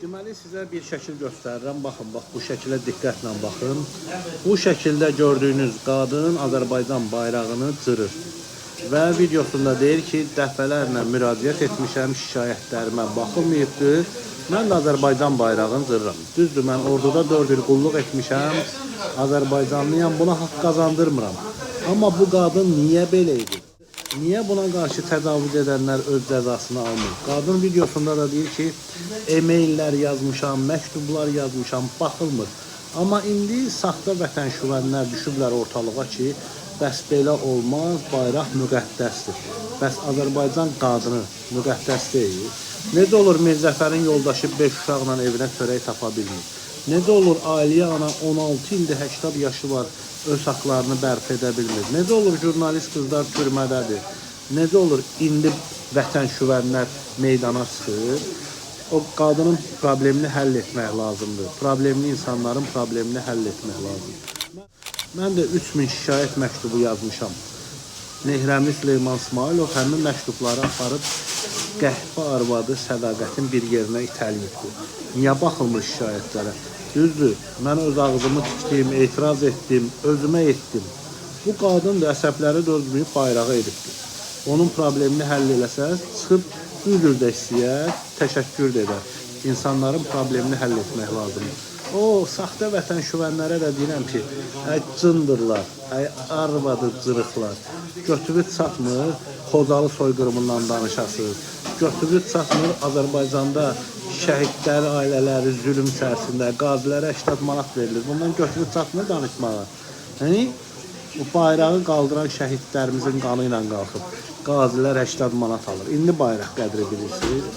Deməli sizə bir şəkil göstərirəm. Baxın, bax bu şəkilə diqqətlə baxın. Bu şəkildə gördüyünüz qadın Azərbaycan bayrağını cırır. Və videosunda deyir ki, dəfələrlə müraciət etmişəm, şikayətlərimə baxılmayıbdır. Mən də Azərbaycan bayrağını cırıram. Düzdür, mən orduda 4 il qulluq etmişəm. Azərbaycanlıyam, buna haqq qazandırmıram. Amma bu qadın niyə belə idi? Niyə buna qarşı təcavüz edənlər öz cəzasını almır? Qadın videosunda da deyir ki, e-maillər yazmışam, məktublar yazmışam, baxılmır. Amma indi saxta vətənşüvənlər düşüblər ortalığa ki, bəs belə olmaz, bayraq müqəddəsdir. Bəs Azərbaycan qadını müqəddəs deyil. Necə olur Mirzəfərin yoldaşı 5 uşaqla evinə çörək tapa bilmir? Necə olur Aliyə ana 16 ildir 80 yaşı var, öz haqlarını bərpa edə bilmir? Necə olur jurnalist qızlar türmədədir? Necə olur indi vətənşüvənlər meydana çıxır? O qadının problemini həll etmək lazımdır. Problemli insanların problemini həll etmək lazımdır. Mən də 3000 şikayət məktubu yazmışam. Nehrəmli Süleyman İsmailov həmin məktubları aparıb qəhvə arvadı sədaqətin bir yerinə itəliyibdir. Niyə baxılmır şikayətlərə? Düzdür, mən öz ağzımı tikdim, etiraz etdim, özümə etdim. Bu qadın da əsəbləri dözməyib bayrağı edibdir. Onun problemini həll eləsəz, çıxıb üzr də istəyər, təşəkkür də edər. İnsanların problemini həll etmək lazımdır. O, saxta vətənşüvənlərə də deyirəm ki, cındırlar, arvadı cırıqlar. Götürüb çatmır, Xocalı soyqırımından danışasınız. Götürüb çatmır, Azərbaycanda şəhidlər ailələri zülüm içərisində, qazilərə 80 manat verilir. Bundan götürüb çatmır danışmağa. Yəni, bu bayrağı qaldıran şəhidlərimizin qanı ilə qalxıb. Qazilər 80 manat alır. İndi bayraq qədri bilirsiniz.